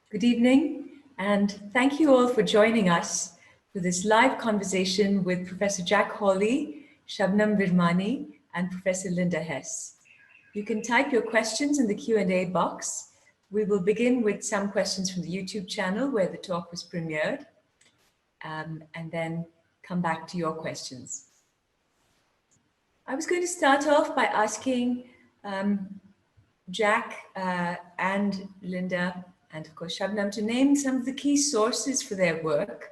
Good evening, and thank you all for joining us for this live conversation with Professor Jack Hawley, Shabnam Virmani, and Professor Linda Hess. You can type your questions in the Q&A box. We will begin with some questions from the YouTube channel where the talk was premiered, and then come back to your questions. I was going to start off by asking Jack and Linda, and of course Shabnam, to name some of the key sources for their work.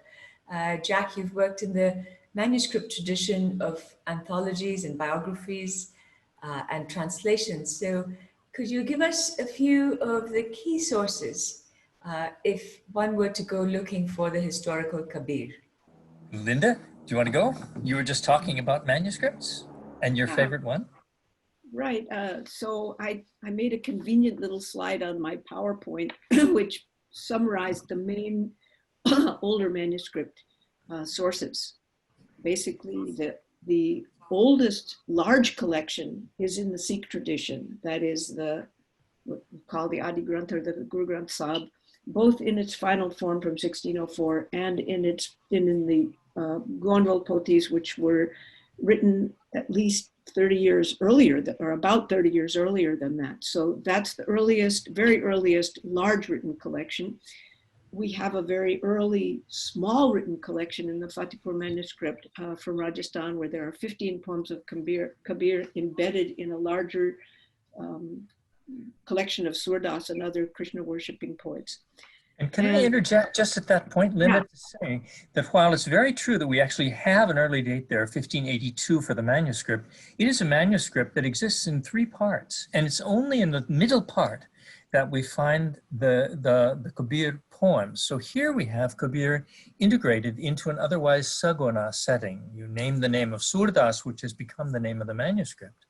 Jack, you've worked in the manuscript tradition of anthologies and biographies and translations. So could you give us a few of the key sources if one were to go looking for the historical Kabir? Linda, do you want to go? You were just talking about manuscripts and your favorite one. Right. So I made a convenient little slide on my PowerPoint, which summarized the main older manuscript sources. Basically, the oldest large collection is in the Sikh tradition. That is what we call the Adi Granth or the Guru Granth Sahib, both in its final form from 1604 and in the Gondwal Pothis, which were written at least 30 years earlier, or about 30 years earlier than that. So that's the earliest, very earliest large written collection. We have a very early small written collection in the Fatehpur manuscript from Rajasthan, where there are 15 poems of Kabir embedded in a larger collection of Surdas and other Krishna worshipping poets. And can I interject just at that point, Linda, to say that while it's very true that we actually have an early date there, 1582 for the manuscript, it is a manuscript that exists in 3 parts. And it's only in the middle part that we find the Kabir poems. So here we have Kabir integrated into an otherwise saguna setting. You name the name of Surdas, which has become the name of the manuscript.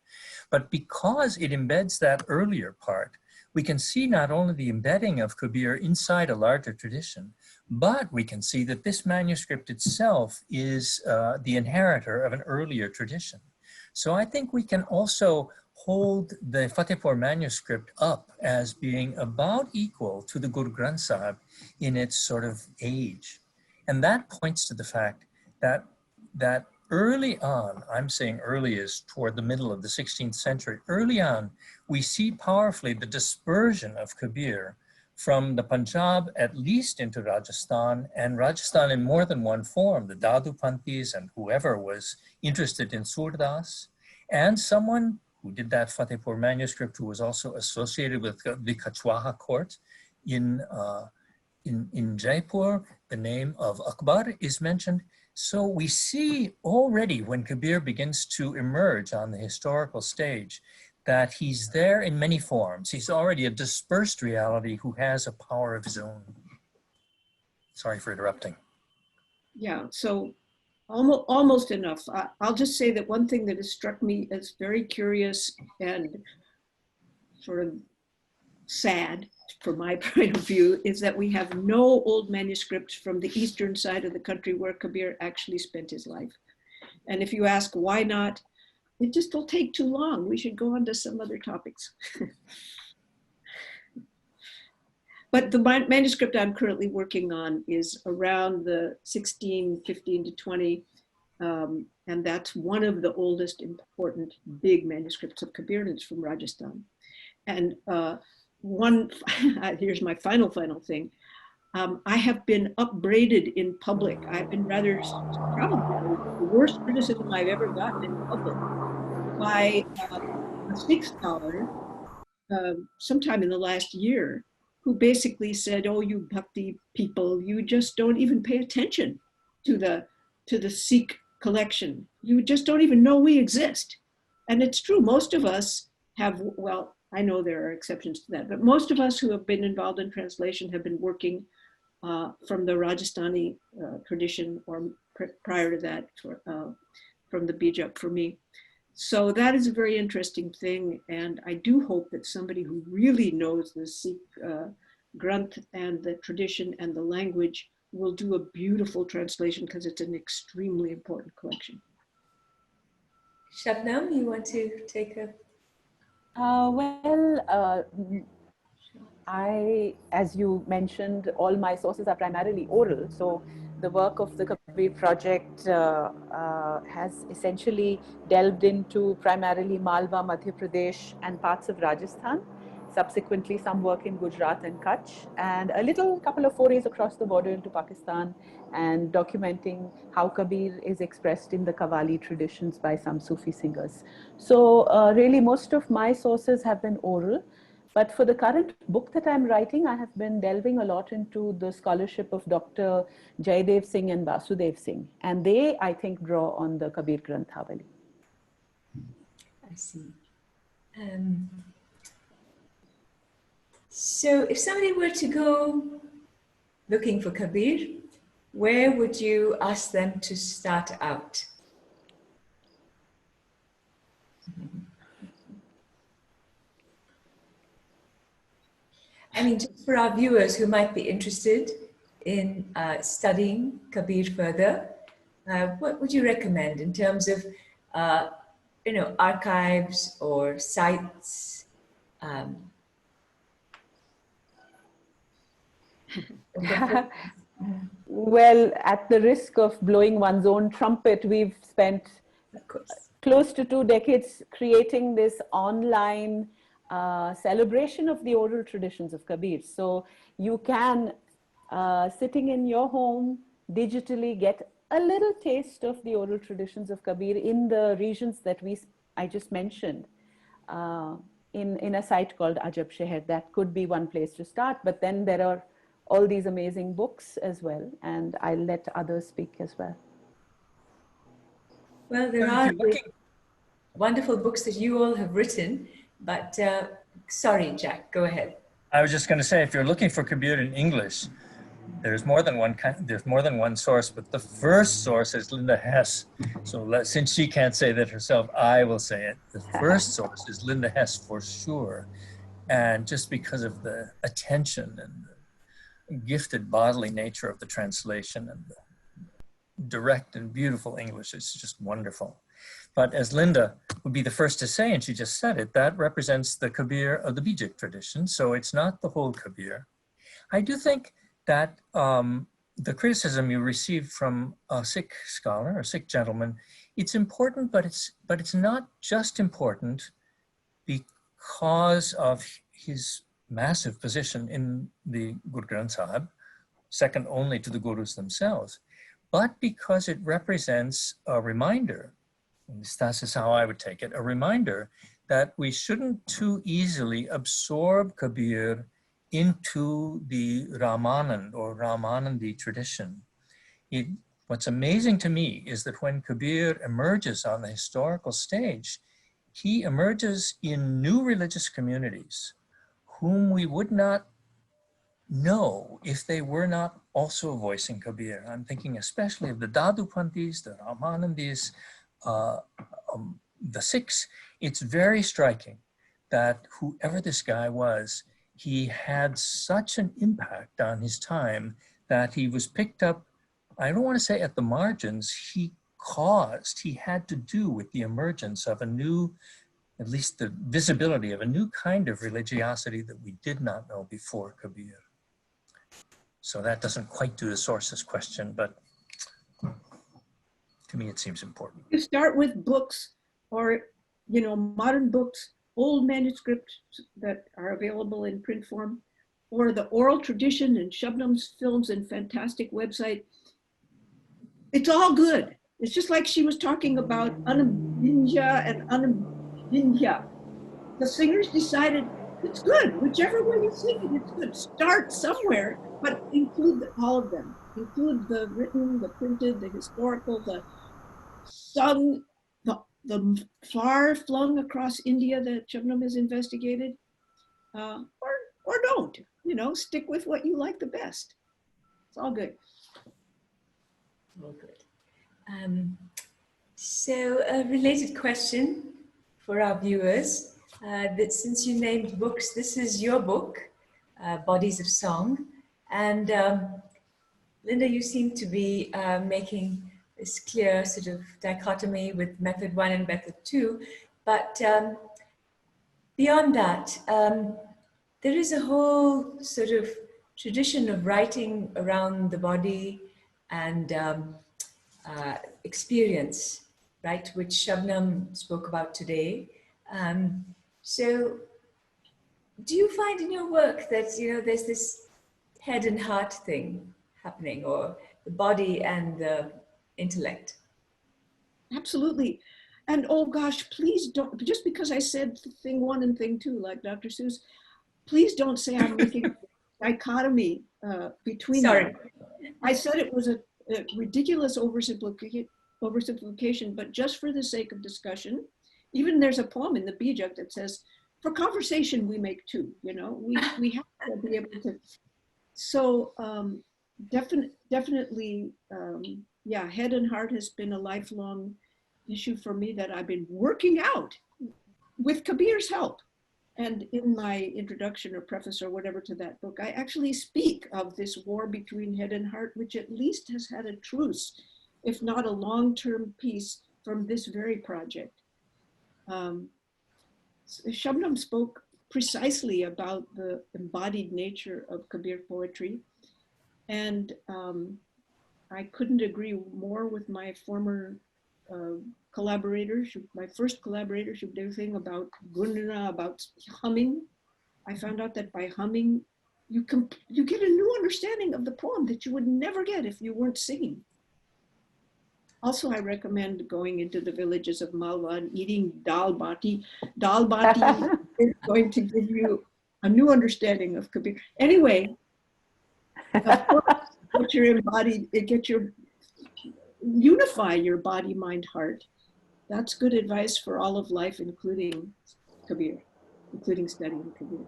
But because it embeds that earlier part, we can see not only the embedding of Kabir inside a larger tradition, but we can see that this manuscript itself is the inheritor of an earlier tradition. So I think we can also hold the Fatehpur manuscript up as being about equal to the Guru Granth Sahib in its sort of age. And that points to the fact that early on, I'm saying early is toward the middle of the 16th century, early on, we see powerfully the dispersion of Kabir from the Punjab at least into Rajasthan, and Rajasthan in more than one form, the Dadu Panthis and whoever was interested in Surdas, and someone who did that Fatehpur manuscript who was also associated with the Kachwaha court in Jaipur. The name of Akbar is mentioned. So we see already when Kabir begins to emerge on the historical stage that he's there in many forms. He's already a dispersed reality who has a power of his own. Sorry for interrupting. Yeah, so almost enough. I'll just say that one thing that has struck me as very curious and sort of sad from my point of view is that we have no old manuscripts from the eastern side of the country where Kabir actually spent his life. And if you ask why not, it just will take too long. We should go on to some other topics. But the manuscript I'm currently working on is around the 1615 to 20, and that's one of the oldest important big manuscripts of Kabir, and it's from Rajasthan. And here's my final thing. I have been upbraided in public. I've been probably the worst criticism I've ever gotten in public by a Sikh scholar sometime in the last year, who basically said, "Oh, you bhakti people, you just don't even pay attention to the Sikh collection. You just don't even know we exist." And it's true. Most of us have, well, I know there are exceptions to that, but most of us who have been involved in translation have been working from the Rajasthani tradition, or prior to that, from the Bijap for me. So that is a very interesting thing, and I do hope that somebody who really knows the Sikh Granth and the tradition and the language will do a beautiful translation, because it's an extremely important collection. Shabnam, you want to take a... as you mentioned, all my sources are primarily oral. So the work of the Kabir project has essentially delved into primarily Malwa, Madhya Pradesh, and parts of Rajasthan. Subsequently, some work in Gujarat and Kutch, and a couple of forays across the border into Pakistan, and documenting how Kabir is expressed in the Qawwali traditions by some Sufi singers. So really, most of my sources have been oral. But for the current book that I'm writing, I have been delving a lot into the scholarship of Dr. Jaidev Singh and Vasudev Singh. And they, I think, draw on the Kabir Granthawali. I see. So if somebody were to go looking for Kabir, where would you ask them to start out? I mean, just for our viewers who might be interested in studying Kabir further, what would you recommend in terms of, archives or sites? Well, at the risk of blowing one's own trumpet, we've spent close to 2 decades creating this online celebration of the oral traditions of Kabir. So you can, sitting in your home, digitally get a little taste of the oral traditions of Kabir in the regions that I just mentioned, in a site called Ajab Sheher. That could be one place to start, but then there are all these amazing books as well, and I'll let others speak as well. Well, there are wonderful books that you all have written, but sorry, Jack, go ahead. I was just going to say, if you're looking for Kabir in English, there's more than one source, but the first source is Linda Hess. So since she can't say that herself, I will say it. The first source is Linda Hess for sure. And just because of the attention and the gifted bodily nature of the translation and the direct and beautiful English, it's just wonderful. But as Linda would be the first to say, and she just said it, that represents the Kabir of the Bijak tradition. So it's not the whole Kabir. I do think that the criticism you received from a Sikh scholar, a Sikh gentleman, it's important, but it's not just important because of his massive position in the Guru Granth Sahib, second only to the Gurus themselves, but because it represents a reminder, and this is how I would take it, a reminder that we shouldn't too easily absorb Kabir into the Ramanand or Ramanandi tradition. What's amazing to me is that when Kabir emerges on the historical stage, he emerges in new religious communities whom we would not know if they were not also voicing Kabir. I'm thinking especially of the Dadupanthis, the Ramanandis, the Sikhs. It's very striking that whoever this guy was, he had such an impact on his time that he was picked up, I don't want to say at the margins, he had to do with the emergence of a new, at least the visibility of a new kind of religiosity that we did not know before Kabir. So that doesn't quite do the sources question, but to me it seems important. You start with books or, modern books, old manuscripts that are available in print form, or the oral tradition and Shabnam's films and fantastic website. It's all good. It's just like she was talking about Anabindya and Anabindya. The singers decided it's good. Whichever way you sing it, it's good. Start somewhere, but include all of them. Include the written, the printed, the historical, the sung, the far flung across India that Shabnam has investigated, or don't, stick with what you like the best. It's all good. All good. So a related question for our viewers, that since you named books, this is your book, Bodies of Song. And Linda, you seem to be making this clear sort of dichotomy with method 1 and method 2. But beyond that, there is a whole sort of tradition of writing around the body and experience, right, which Shabnam spoke about today. So do you find in your work that, you know, there's this head and heart thing happening, or the body and the intellect? Absolutely. And oh gosh, please don't, just because I said thing one and thing two, like Dr. Seuss, please don't say I'm making a dichotomy between Sorry. them. I said it was a ridiculous oversimplification, but just for the sake of discussion, even there's a poem in the Bijak that says, for conversation, we make two, you know, we have to be able to. So definitely, yeah, head and heart has been a lifelong issue for me that I've been working out with Kabir's help. And in my introduction or preface or whatever to that book, I actually speak of this war between head and heart, which at least has had a truce, if not a long-term peace, from this very project. Shabnam spoke precisely about the embodied nature of Kabir poetry. And I couldn't agree more with my former collaborator, my first collaborator, Shabd about Gundana, about humming. I found out that by humming, you get a new understanding of the poem that you would never get if you weren't singing. Also, I recommend going into the villages of Malwa and eating dal bati. Dal bati is going to give you a new understanding of Kabir. Anyway, of course, get your embodied, unify your body, mind, heart. That's good advice for all of life, including Kabir, including studying Kabir.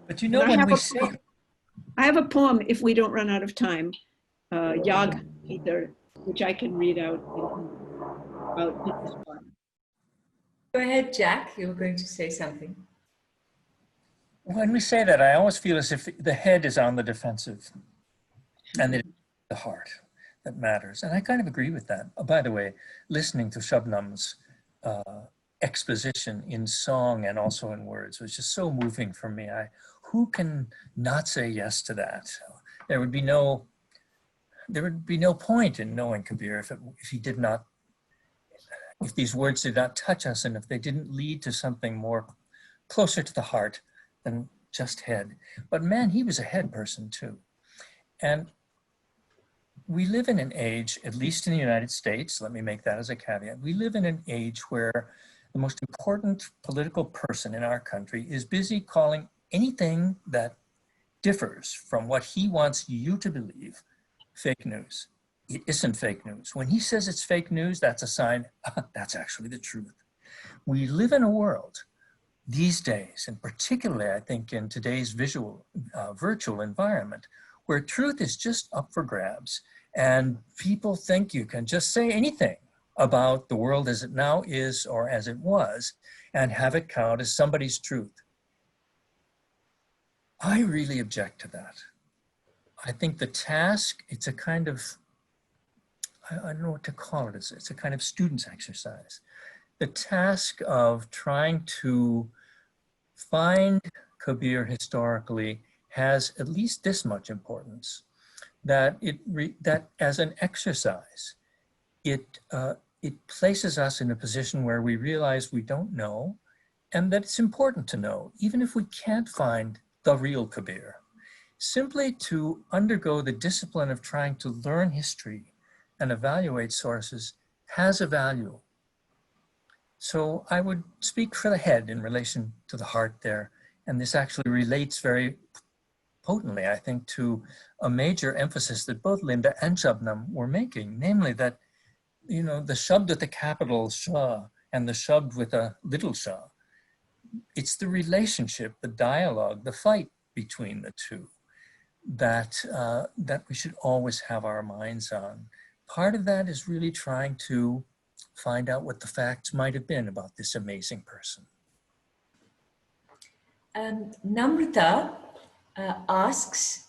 But you know, when we say, I have a poem, if we don't run out of time, Yag Peter, which I can read out about this one. Go ahead, Jack, you were going to say something. when we say that, I always feel as if the head is on the defensive and it's the heart that matters. And I kind of agree with that. By the way, listening to Shabnam's exposition in song and also in words was just so moving for me. Who can not say yes to that? There would be no point in knowing Kabir if these words did not touch us and if they didn't lead to something more closer to the heart than just head. But man, he was a head person too. And we live in an age, at least in the United States, let me make that as a caveat, we live in an age where the most important political person in our country is busy calling anything that differs from what he wants you to believe fake news. It isn't fake news. When he says it's fake news, that's a sign that's actually the truth. We live in a world these days, and particularly I think in today's virtual environment, where truth is just up for grabs and people think you can just say anything about the world as it now is or as it was and have it count as somebody's truth. I really object to that. I think the task, it's a kind of, I don't know what to call it. It's a kind of student's exercise. The task of trying to find Kabir historically has at least this much importance, that that as an exercise, it places us in a position where we realize we don't know, and that it's important to know, even if we can't find the real Kabir. Simply to undergo the discipline of trying to learn history and evaluate sources has a value. So I would speak for the head in relation to the heart there, and this actually relates very potently, I think, to a major emphasis that both Linda and Shabnam were making, namely that, you know, the Shabd with the capital Shah and the Shabd with a little Shah, it's the relationship, the dialogue, the fight between the two that we should always have our minds on. Part of that is really trying to find out what the facts might have been about this amazing person. Namrata asks,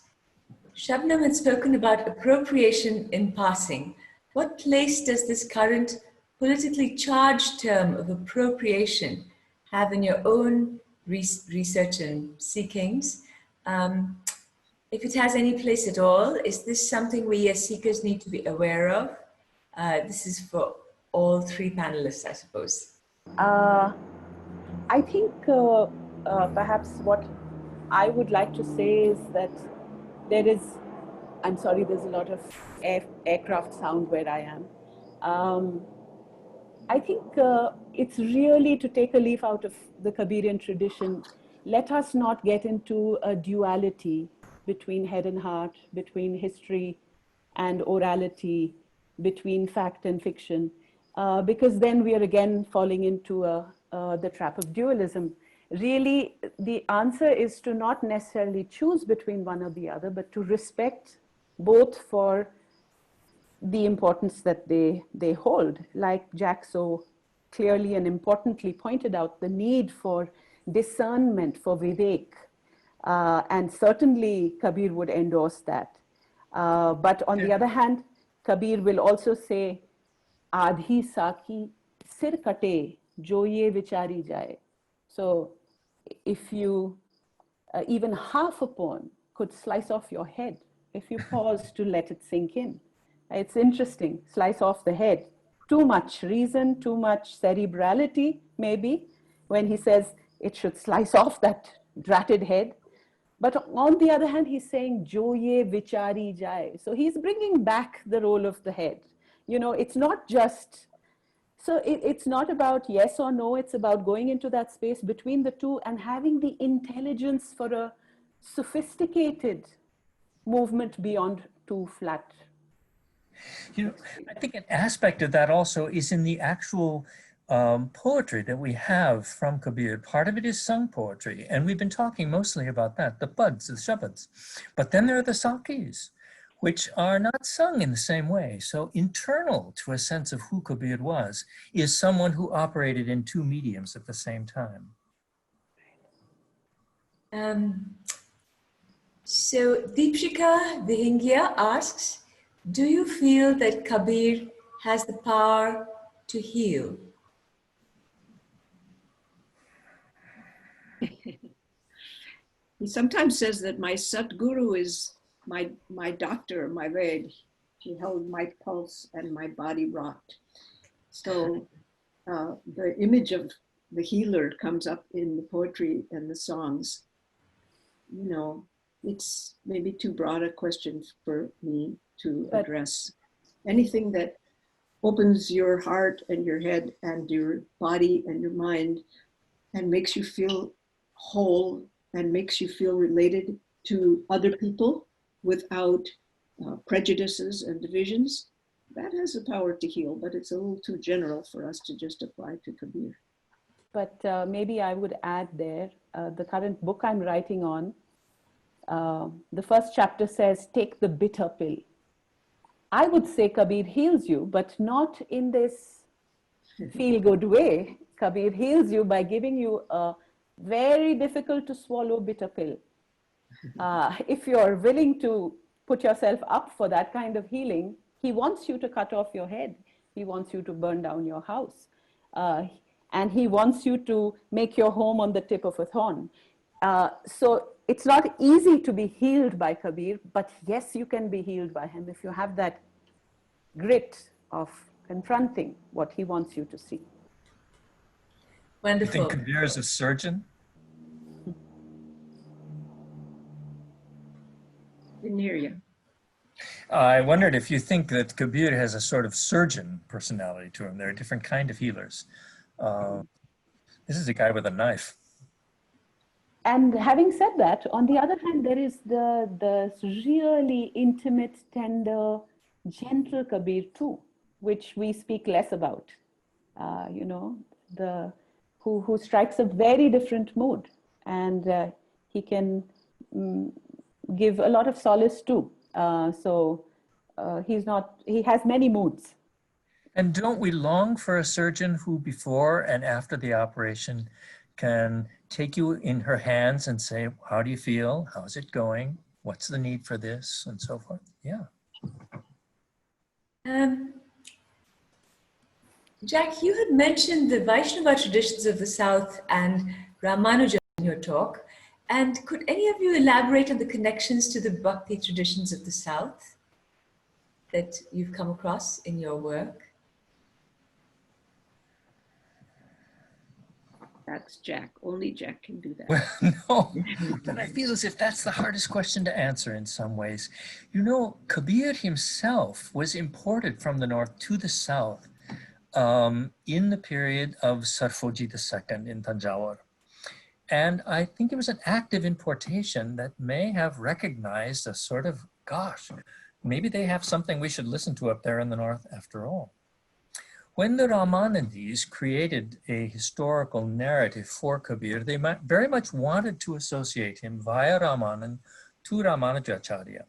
Shabnam had spoken about appropriation in passing. What place does this current politically charged term of appropriation have in your own research and seekings. If it has any place at all, is this something we as seekers need to be aware of? This is for all three panelists, I suppose. I think perhaps what I would like to say is that there is, I'm sorry, there's a lot of aircraft sound where I am. I think it's really to take a leaf out of the Kabirian tradition. Let us not get into a duality between head and heart, between history and orality, between fact and fiction, because then we are again falling into the trap of dualism. Really, the answer is to not necessarily choose between one or the other, but to respect both for the importance that they hold. Like Jack so clearly and importantly pointed out, the need for discernment, for vivek, and certainly Kabir would endorse that. But on the other hand, Kabir will also say, Adhi saki sir kate jo ye vichari jaye. So if you, even half a poem could slice off your head if you pause to let it sink in. It's interesting, slice off the head. Too much reason, too much cerebrality, maybe, when he says it should slice off that dratted head. But on the other hand, he's saying, Jo ye vichari jaye. So he's bringing back the role of the head. You know, it's not just, so it's not about yes or no, it's about going into that space between the two and having the intelligence for a sophisticated movement beyond two flat. You know, I think an aspect of that also is in the actual poetry that we have from Kabir. Part of it is sung poetry, and we've been talking mostly about that, the pads, the shabds. But then there are the sakis, which are not sung in the same way. So internal to a sense of who Kabir was is someone who operated in two mediums at the same time. So Deepshika Vihingia asks, do you feel that Kabir has the power to heal? He sometimes says that my Satguru is my doctor, my Ved. He held my pulse and my body rocked. So the image of the healer comes up in the poetry and the songs. You know, it's maybe too broad a question for me to address. Anything that opens your heart and your head and your body and your mind and makes you feel whole and makes you feel related to other people without prejudices and divisions, that has the power to heal, but it's a little too general for us to just apply to Kabir. But maybe I would add there, the current book I'm writing on, the first chapter says, take the bitter pill. I would say Kabir heals you, but not in this feel-good way. Kabir heals you by giving you a very difficult to swallow bitter pill. If you're willing to put yourself up for that kind of healing, he wants you to cut off your head. He wants you to burn down your house. And he wants you to make your home on the tip of a thorn. So it's not easy to be healed by Kabir, but yes, you can be healed by him if you have that grit of confronting what he wants you to see. Wonderful. Do you think Kabir is a surgeon? Didn't hear you. I wondered if you think that Kabir has a sort of surgeon personality to him. There are different kind of healers. This is a guy with a knife. And having said that, on the other hand, there is the really intimate, tender, gentle Kabir too, which we speak less about. You know, who strikes a very different mood, and he can give a lot of solace too. He has many moods. And don't we long for a surgeon who before and after the operation can take you in her hands and say, how do you feel? How's it going? What's the need for this? And so forth. Yeah. Jack, you had mentioned the Vaishnava traditions of the South and Ramanujan your talk. And could any of you elaborate on the connections to the Bhakti traditions of the South that you've come across in your work? That's Jack. Only Jack can do that. Well, no, but I feel as if that's the hardest question to answer in some ways. You know, Kabir himself was imported from the north to the south in the period of Sarfoji II in Tanjore. And I think it was an active importation that may have recognized a sort of, gosh, maybe they have something we should listen to up there in the north after all. When the Ramanandis created a historical narrative for Kabir, they very much wanted to associate him via Ramanand to Ramanujacharya.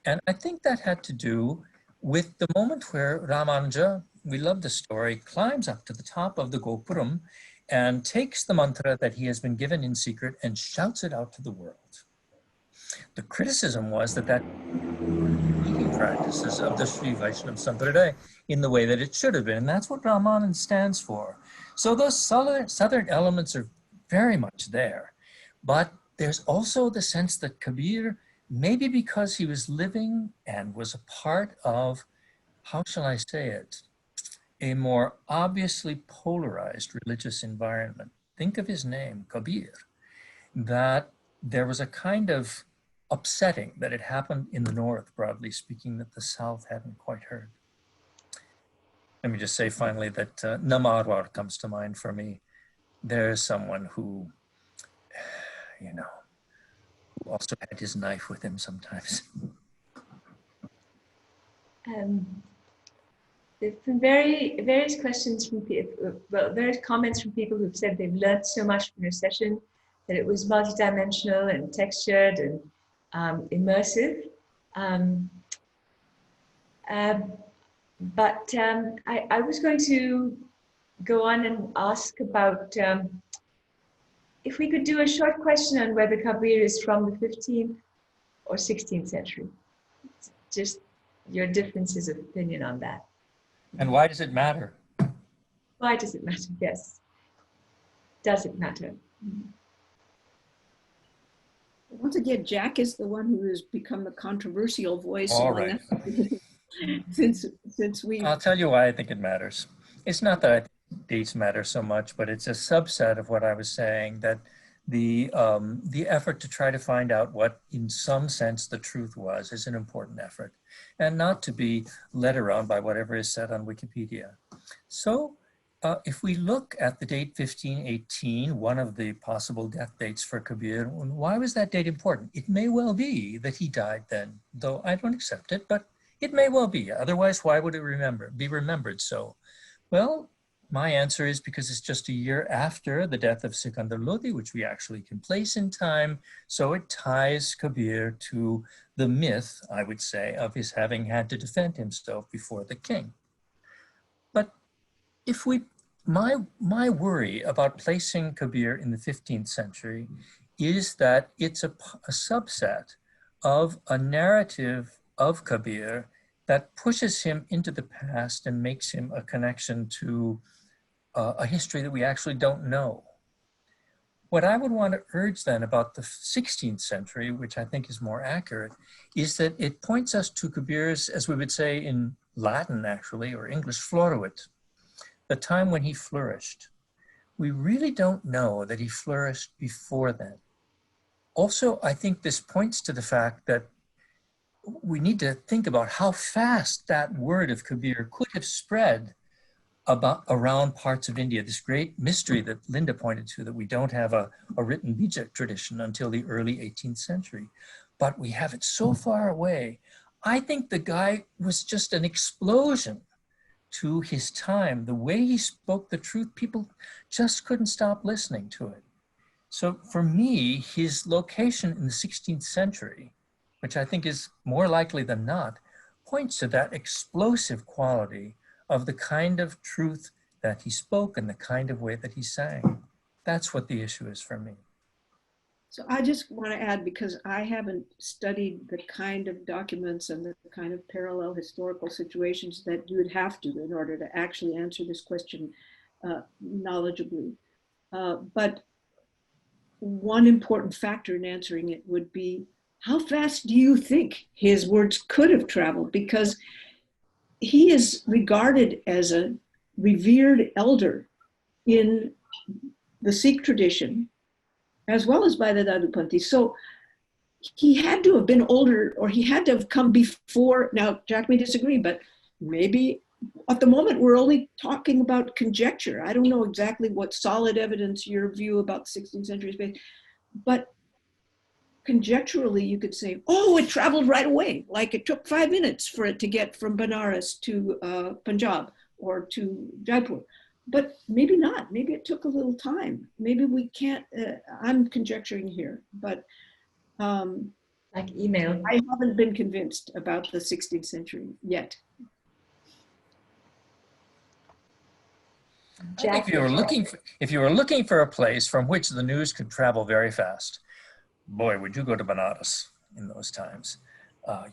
And I think that had to do with the moment where Ramanuja, we love the story, climbs up to the top of the Gopuram and takes the mantra that he has been given in secret and shouts it out to the world. The criticism was that eating practices of the Sri Vaishnava Sampradaya in the way that it should have been, and that's what Ramanand stands for. So those southern elements are very much there, but there's also the sense that Kabir, maybe because he was living and was a part of, how shall I say it, a more obviously polarized religious environment. Think of his name, Kabir, that there was a kind of upsetting that had happened in the north, broadly speaking, that the south hadn't quite heard. Let me just say finally that Namarwar comes to mind for me. There's someone who, you know, who also had his knife with him sometimes. There's been various questions from people, well, various comments from people who've said they've learned so much from your session, that it was multidimensional and textured and immersive. But I was going to go on and ask about if we could do a short question on whether Kabir is from the 15th or 16th century. Just your differences of opinion on that. And why does it matter? Why does it matter? Yes. Does it matter? Once again, Jack is the one who has become the controversial voice. All right. since we. I'll tell you why I think it matters. It's not that I think dates matter so much, but it's a subset of what I was saying, that the effort to try to find out what, in some sense, the truth was is an important effort, and not to be led around by whatever is said on Wikipedia. So if we look at the date 1518, one of the possible death dates for Kabir, why was that date important? It may well be that he died then, though I don't accept it, but it may well be. Otherwise, why would it be remembered so? Well, my answer is because it's just a year after the death of Sikandar Lodi, which we actually can place in time. So it ties Kabir to the myth, I would say, of his having had to defend himself before the king. But if my worry about placing Kabir in the 15th century is that it's a subset of a narrative of Kabir that pushes him into the past and makes him a connection to a history that we actually don't know. What I would want to urge then about the 16th century, which I think is more accurate, is that it points us to Kabir's, as we would say in Latin actually, or English, floruit, the time when he flourished. We really don't know that he flourished before then. Also, I think this points to the fact that we need to think about how fast that word of Kabir could have spread around parts of India, this great mystery that Linda pointed to, that we don't have a written Bija tradition until the early 18th century, but we have it so far away. I think the guy was just an explosion to his time. The way he spoke the truth, people just couldn't stop listening to it. So for me, his location in the 16th century, which I think is more likely than not, points to that explosive quality of the kind of truth that he spoke and the kind of way that he sang. That's what the issue is for me. So I just want to add, because I haven't studied the kind of documents and the kind of parallel historical situations that you would have to in order to actually answer this question knowledgeably. But one important factor in answering it would be, how fast do you think his words could have traveled? Because he is regarded as a revered elder in the Sikh tradition, as well as by the Dadupanthi. So he had to have been older, or he had to have come before. Now, Jack may disagree, but maybe at the moment we're only talking about conjecture. I don't know exactly what solid evidence your view about the 16th century is based, but conjecturally you could say, oh, it traveled right away. Like it took 5 minutes for it to get from Benares to Punjab or to Jaipur. But maybe not. Maybe it took a little time. Maybe we can't, I'm conjecturing here, but like email. I haven't been convinced about the 16th century yet. I think if you were looking for a place from which the news could travel very fast, boy, would you go to Benares in those times.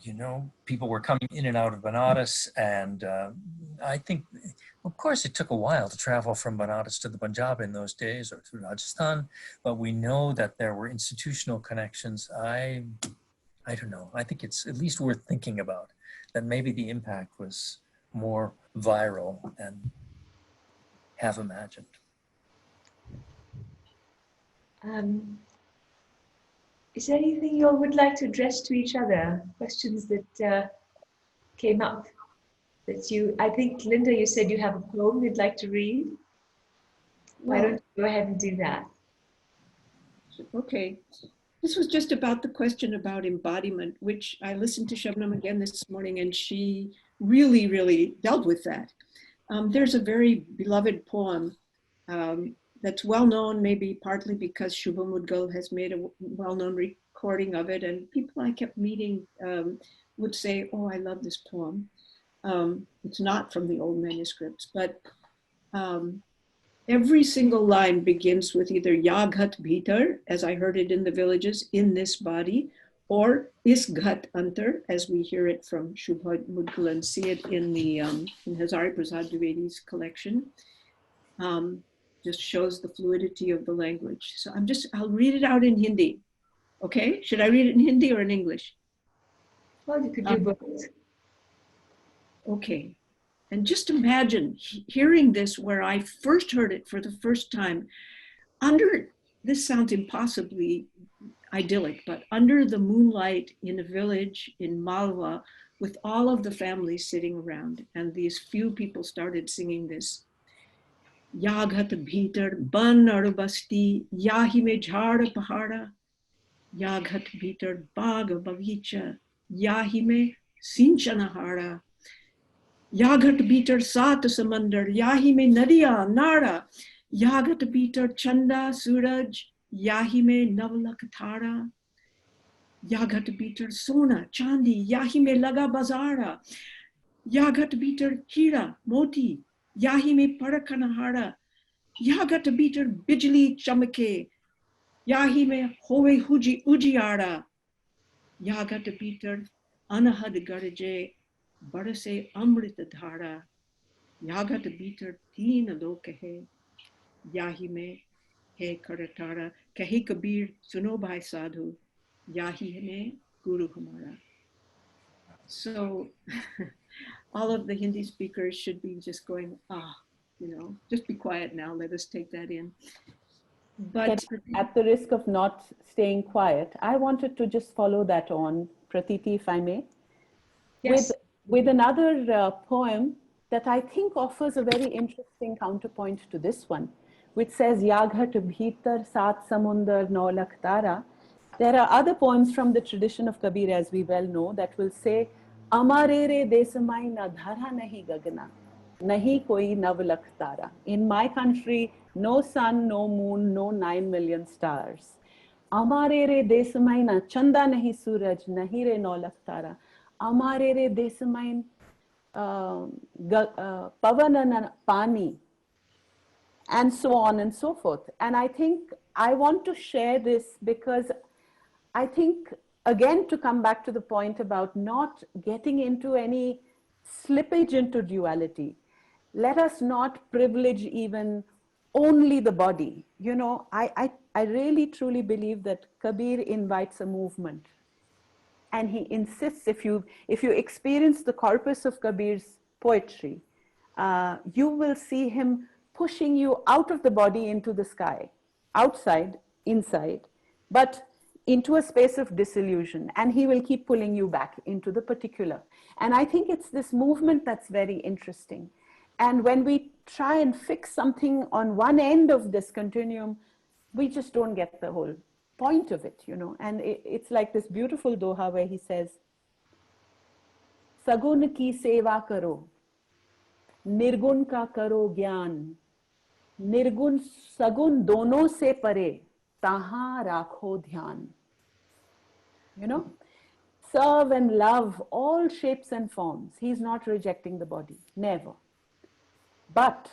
You know, people were coming in and out of Benares, and I think, of course, it took a while to travel from Benares to the Punjab in those days, or to Rajasthan, but we know that there were institutional connections. I don't know. I think it's at least worth thinking about, that maybe the impact was more viral than have imagined. Is there anything you all would like to address to each other? Questions that came up that you, I think, Linda, you said you have a poem you'd like to read. Why don't you go ahead and do that? Okay. This was just about the question about embodiment, which I listened to Shabnam again this morning, and she really, really dealt with that. There's a very beloved poem that's well known, maybe partly because Shubha Mudgal has made a well-known recording of it, and people I kept meeting would say, oh, I love this poem. It's not from the old manuscripts, but every single line begins with either Yaghat Bhitar, as I heard it in the villages, in this body, or Is Ghat Antar, as we hear it from Shubha Mudgal and see it in the in Hazari Prasad Dwivedi's collection. Just shows the fluidity of the language. So I'll read it out in Hindi. Okay, should I read it in Hindi or in English? Well, you could do both. Okay, and just imagine hearing this where I first heard it for the first time this sounds impossibly idyllic, but under the moonlight in a village in Malwa with all of the families sitting around, and these few people started singing this. Yaghat bhitar ban arbasti, yahi me jhad pahada, Yaghat bhitar bag bagicha, yahi me sinchanahara, Yaghat bhitar sat samandar, yahi me nadiya nara, Yaghat bhitar chanda suraj, yahi me navlakathara, Yaghat bhitar sona chandi, yahi me laga bazara, Yaghat bhitar hira moti, yahi me parakanahara, Yaghat bhitar bijli chamake, yahi me hove huji ujiara, Yaghat bhitar anahad garje, barase amrit dhara, Yaghat bhitar teen lokahe, yahi me he karatara, kahi Kabir suno bhai sadhu, yahi me guru hamara. So all of the Hindi speakers should be just going, just be quiet now. Let us take that in. But at the risk of not staying quiet, I wanted to just follow that on, Prateeti, if I may. Yes. With another poem that I think offers a very interesting counterpoint to this one, which says, Yaghat bhitar sat samundar naulak tara. There are other poems from the tradition of Kabir, as we well know, that will say, Amare re desamai na dhara nahi gagana, nahi koi navlak tara. In my country, no sun, no moon, no 9 million stars. Amare re desamai na chanda nahi suraj, nahi re naulak tara. Amare re desamai pavana na pani, and so on and so forth. And I think I want to share this because I think, again, to come back to the point about not getting into any slippage into duality, let us not privilege even only the body. You know, I really truly believe that Kabir invites a movement. And he insists, if you experience the corpus of Kabir's poetry, you will see him pushing you out of the body into the sky, outside, inside, but into a space of disillusion. And he will keep pulling you back into the particular. And I think it's this movement that's very interesting. And when we try and fix something on one end of this continuum, we just don't get the whole point of it, you know. And it's like this beautiful doha where he says, Sagun ki seva karo, nirgun ka karo gyan, nirgun sagun dono se pare, taha rakho dhyan. You know, serve and love all shapes and forms. He's not rejecting the body, never. But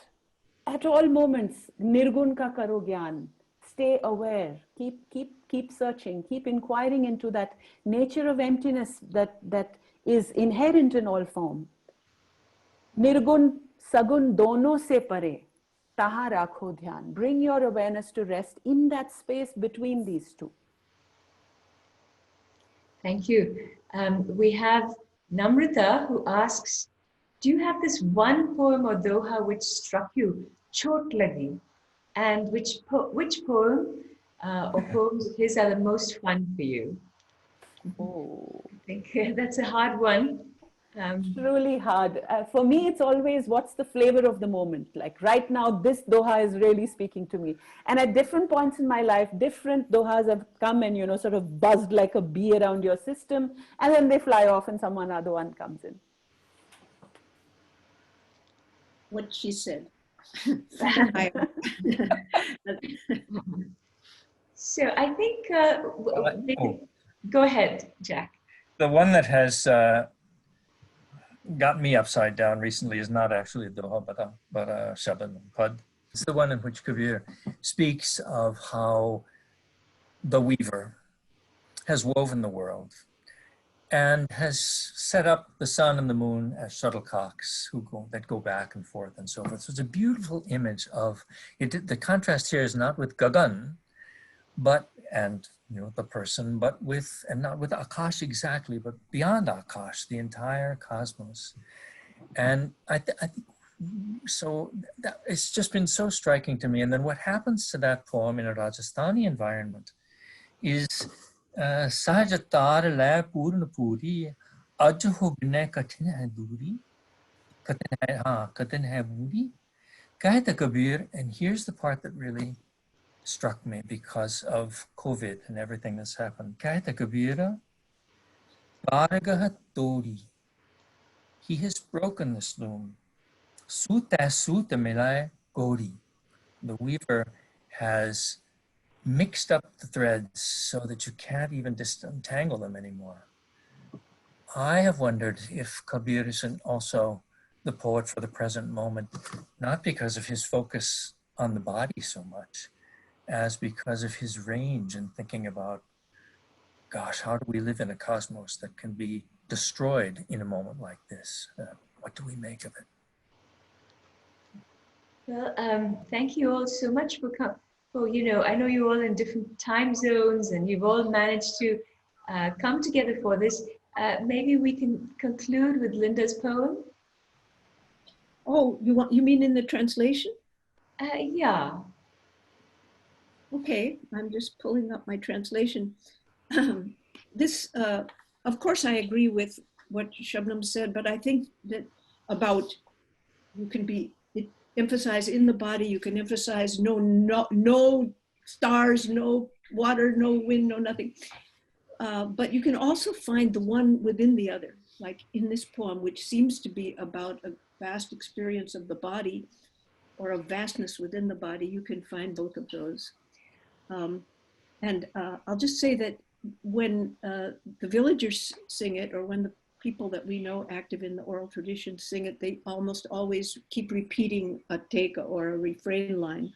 at all moments, nirgun ka karo gyan, stay aware, keep searching, keep inquiring into that nature of emptiness that is inherent in all form. Nirgun sagun dono se pare, taha rakho dhyan. Bring your awareness to rest in that space between these two. Thank you. We have Namrita who asks, do you have this one poem or doha which struck you, chot lagi? And which poem or poems of his are the most fun for you? Oh, I think that's a hard one. Really hard. For me, it's always what's the flavor of the moment. Like right now, this doha is really speaking to me. And at different points in my life, different dohas have come and, you know, sort of buzzed like a bee around your system. And then they fly off and some other one comes in. What she said. So I think, go ahead, Jack. The one that has got me upside down recently is not actually a doha, but a Shabd Pad. It's the one in which Kabir speaks of how the weaver has woven the world and has set up the sun and the moon as shuttlecocks that go back and forth and so forth. So it's a beautiful image of it. The contrast here is not with Gagan, and you know the person, but with, and not with Akash exactly, but beyond Akash, the entire cosmos. And I think so. It's just been so striking to me. And then what happens to that poem in a Rajasthani environment is Sahajatar la purna puri, aj ho gne kathin hai duri, kathin hai buri, kahta Kabir. And here's the part that really struck me because of COVID and everything that's happened. Kahta Kabira, baragaha tori. He has broken this loom. Suta milai gori. The weaver has mixed up the threads so that you can't even disentangle them anymore. I have wondered if Kabir isn't also the poet for the present moment, not because of his focus on the body so much, as because of his range and thinking about, gosh, how do we live in a cosmos that can be destroyed in a moment like this? What do we make of it? Well, thank you all so much for coming. You know, I know you're all in different time zones and you've all managed to come together for this. Maybe we can conclude with Linda's poem. Oh, you mean in the translation? Yeah. Okay, I'm just pulling up my translation. This, of course, I agree with what Shabnam said, but I think that about you can be emphasize in the body. You can emphasize no stars, no water, no wind, no nothing. But you can also find the one within the other, like in this poem, which seems to be about a vast experience of the body or a vastness within the body. You can find both of those. And I'll just say that when the villagers sing it, or when the people that we know active in the oral tradition sing it, they almost always keep repeating a teka or a refrain line,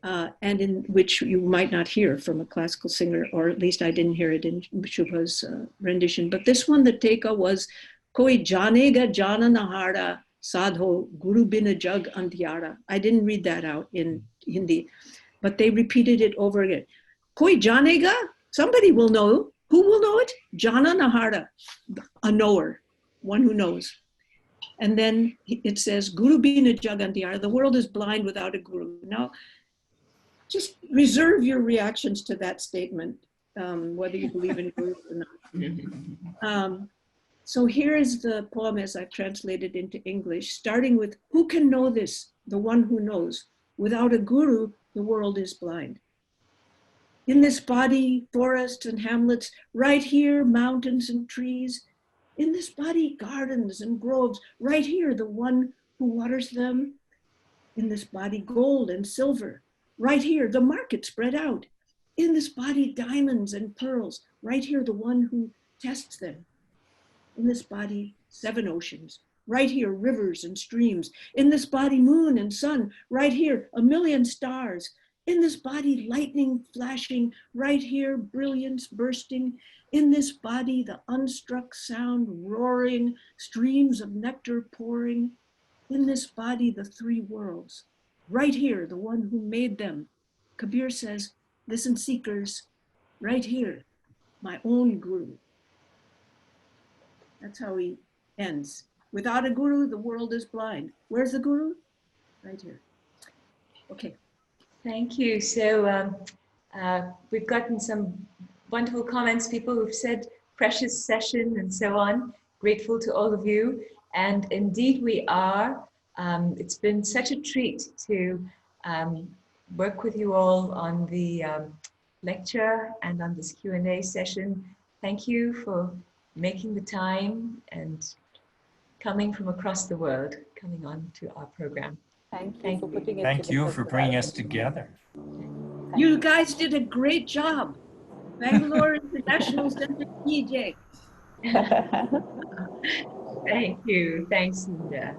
and in which you might not hear from a classical singer, or at least I didn't hear it in Shubha's rendition. But this one, the teka was, Koi janega jana nahara sadho guru bina jug andhyara. I didn't read that out in Hindi, but they repeated it over again. Koi janega? Somebody will know. Who will know it? Jana Nahara, a knower, one who knows. And then it says, Guru Bina Jagantiyar, the world is blind without a guru. Now, just reserve your reactions to that statement, whether you believe in gurus or not. So here is the poem as I've translated into English, starting with, who can know this? The one who knows. Without a guru, the world is blind. In this body, forests and hamlets, right here, mountains and trees. In this body, gardens and groves, right here, the one who waters them. In this body, gold and silver, right here, the market spread out. In this body, diamonds and pearls, right here, the one who tests them. In this body, 7 oceans, right here, rivers and streams. In this body, moon and sun, right here, 1,000,000 stars. In this body, lightning flashing, right here, brilliance bursting. In this body, the unstruck sound roaring, streams of nectar pouring. In this body, the 3 worlds, right here, the one who made them. Kabir says, listen seekers, right here, my own guru. That's how he ends. Without a guru, the world is blind. Where's the guru? Right here. Okay. Thank you. So we've gotten some wonderful comments, people who've said precious session and so on. Grateful to all of you. And indeed we are. It's been such a treat to work with you all on the lecture and on this Q&A session. Thank you for making the time and coming from across the world, coming on to our program. Thank you for putting it Thank you together. for bringing us together. You guys did a great job. Bangalore International Center, EJ. Thank you. Thanks, Linda.